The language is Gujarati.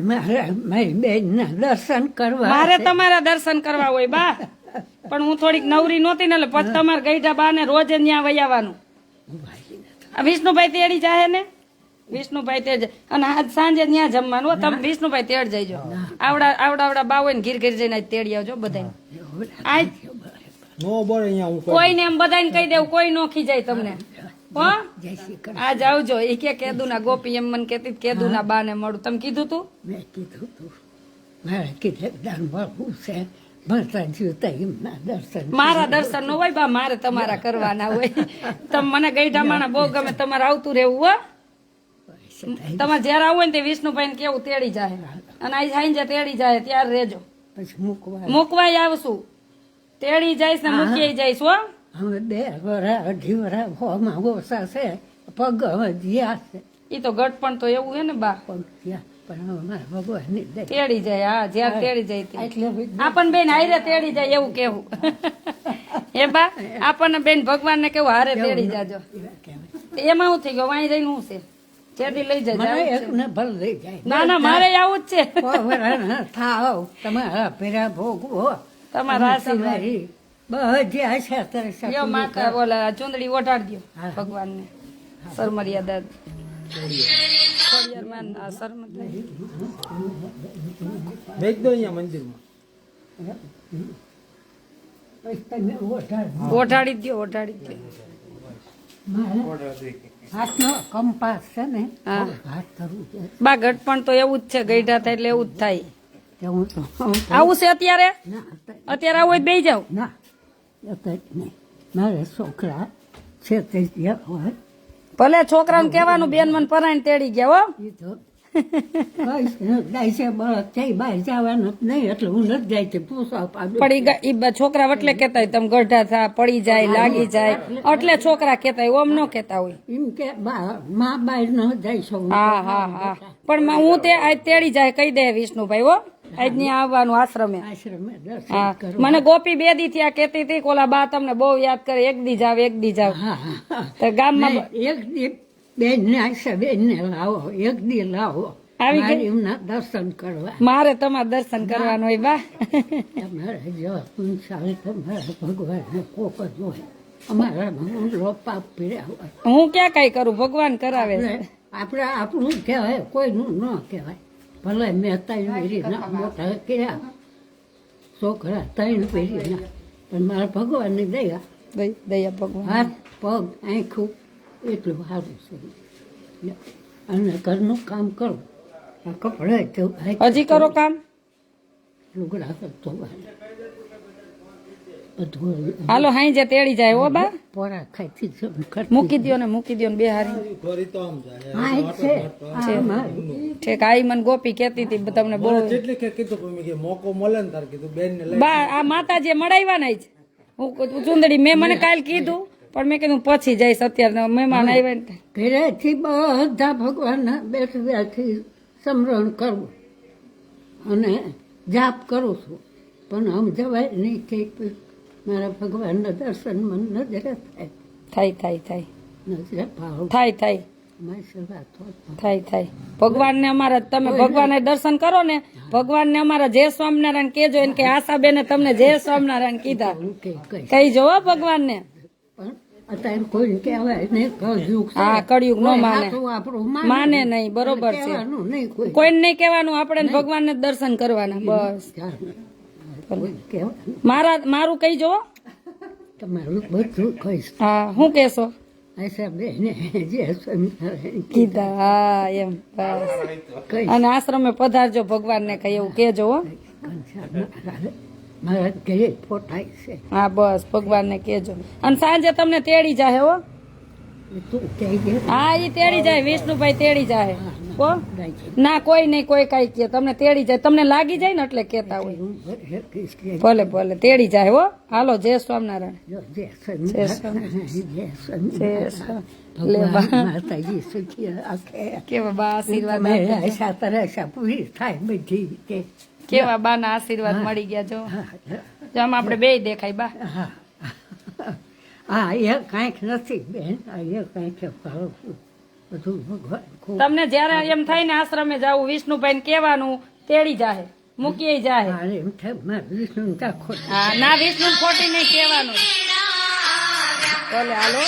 મારી બેન ના દર્શન કરવા મારે તમારા દર્શન કરવા હોય બા, પણ હું થોડીક નવરી નહોતી ને એટલે પછી તમારે ગઈઢા બા ને રોજે ત્યાં વહી આવવાનું. આ વિષ્ણુભાઈ તેડી જાય ને, વિષ્ણુભાઈ તેડ અને આજ સાંજે ત્યાં જમવાનું હો. તમે વિષ્ણુભાઈ તેડ જઈજો. આવડા બા હોય ને ઘીર ઘીર જઈને તેડી આવજો બધા. આજ કોઈને એમ બધાને કહી દેવું, કોઈ નો ખીજાય તમને હો. આજ આવજો. એ કે કેદુ ના ગોપી એમ મને કેતી કેદુ ના બા ને મળું. તમે કીધું તું? મેં કીધું તું મારે કીધે દાન મળવું છે. મારા દર્શન નો હોય બા, મારે તમારા કરવાના હોય. તમે મને ગઈઢા માણા બહુ ગમે, તમારે આવતું રહેવું હો. તમારે જયારે આવું હોય ને તે વિષ્ણુભાઈ ને કેવું તેડી જાય, અને આ સાંજે તેડી જાય ત્યારે રેજો. પછી મૂકવાય આવશું. તેડી જઈશ ને મૂકી જઈશ હો. હવે 2 વર્ષ 2.5 વર્ષ હોમાં ઓછા છે, પગ હવે જ્યાં છે. ઈ તો ગટપણ તો એવું હે ને બા, પગ જ્યાં પણ હવે મારા ભગવાન તેડી જાય. હા, જ્યાં તેડી જાય એટલે આપણને બેન હારે તેડી જાય એવું કેવું. એ બા આપણને બેન ભગવાન ને કેવું હારે તેડી જાજો. એમાં શું થઈ ગયું? વાંઈ જઈને શું છે? ચેડી લઈ જાય. ના ના, મારે આવું જ છે. થાવ તમારા પેરા ભોગવો, તમારા આશીર્વાદ બધી આશા યો માતા બોલા ચુંદડી ઓઢાડી દો ભગવાન ને. સરમર્યાદા ઓઢાડી દો, ઓઢાડી દો. હાથનો કંપાસ છે ને, હાથ કરવું છે બા. ગટપણ તો એવું જ છે, ગઈઢા થાય એટલે એવું જ થાય. હું તો આવું છે અત્યારે? અત્યારે આવું બે જાવ ના, નહીં. મારે છોકરા છે તે હોય. ભલે છોકરાને કેવાનું બેન મને પરાઈને તેડી ગયા હો. એ તો જાય છે બળદ થઈ બહાર જવાનું નહીં, એટલે હું નથી જાય છે પૂછવા પડી છોકરા એટલે કેતા તમે ગઢા થા પડી જાય લાગી જાય એટલે છોકરા કેતા ઓમ ન કેતા હોય. એમ કે મા બહાર ન જાય છો. હા હા હા, પણ હું તે આજ તેડી જાય કહી દે વિષ્ણુભાઈ હો. આજ ની આવવાનું આશ્રમે. હા, મને ગોપી 2 દી થયા કેતી હતી કોલા બા તમને બહુ યાદ કરે, એક દી જાવ એક દી જાવ. તો ગામમાં એક દી બેન ને આશા બેન ને લાવો, એક દી લાવો આવી એમના દર્શન કરવા. મારે તમારા દર્શન કરવાનું હોય બા. તમારે જો તમારા ભગવાન ને કોક જ હોય, અમારા પાપ પીડ્યા. હું ક્યાં કઈ કરું, ભગવાન કરાવે છે. આપણે આપણું કહેવાય, કોઈનું ન કહેવાય. ભલે મેં 3 પેઢી ના મોટા કર્યા છોકરા, 3 પેઢી ના, પણ મારા ભગવાન ની દયા દયા ભગવાન. હાથ પગ આંખું એટલું સારું છે. અને ઘરનું કામ કરું, કપડા હજી કરો કામ, લુગડા કરતો બધું. હાલો હાઈ જે તેડી જાય હો બા. પોરા ખાઈ મૂકી દો ને, મૂકી દો ને બે હારી. ઠીક. આ મને ગોપી કેતી હતી તમને બહુ મોકો મળે ને તાર કીધું બેન ને બા. આ માતાજી મળાવ્યા જ હું ચુંદડી મેં મને કાલ કીધું, પણ મેં કીધું પછી જઈશ, અત્યારે મહેમાન આવ્યા ને. ઘરેથી બધા ભગવાનના બેઠવાથી સમરણ કરવું અને જાપ કરું છું, પણ આમ જવાય નહીં થઈ. મારા ભગવાનના દર્શન મને નજરે થાય થાય થાય નજરે ભાવ થાય થાય થાય થાય. ભગવાનને અમારા તમે ભગવાનને દર્શન કરો ને, ભગવાનને અમારા જય સ્વામિનારાયણ કેજો, એને કે આશાબેને તમને જય સ્વામિનારાયણ કીધા કહીજો હો ભગવાનને. અત્યારે કોઈ કહેવાય નહીં, કળયુગ. હા, કળયુગ નો માને, માને નહીં. બરોબર છે, કોઈને નહીં કહેવાનું, આપણે ભગવાનને દર્શન કરવાના બસ. મારું કહીજો. તમારું બધું કહીશ. હા, શું કેશો? કીધા હા એમ બસ. અને આશ્રમે પધારજો, ભગવાનને કઈ એવું કેજો હો. મારા ઘરે ફોટાય છે. હા બસ, ભગવાનને કેજો. અને સાંજે તમને તેડી જાય હો. હા, ઈ તેડી જાય, વિષ્ણુભાઈ તેડી જાય હો. ના કોઈ નહીં, કોઈ કઈ કે તમને તેડી જાય, તમને લાગી જાય ને એટલે કેતા હોય. ભલે ભલે તેડી જાય હો. હાલો, જય સ્વામિનારાયણ. જય માતાજી સુખી કેવા બા આશીર્વાદ પૂરી થાય બધી. કેવા બા ના આશીર્વાદ મળી ગયા જો. આમ આપડે બે દેખાય બા. હા, એ કાંઈક નથી બેન, એ કાંઈક કરું છું. બધું ભગવાન ખૂબ તમને જયારે એમ થાય ને આશ્રમે જવું વિષ્ણુભાઈ કહેવાનું તેડી જાહે મૂકી જાહે મારે એમ થાય મારે વિષ્ણુ ચાખો હા ના વિષ્ણુ ખોટી નહીં કહેવાનું ભલે હાલો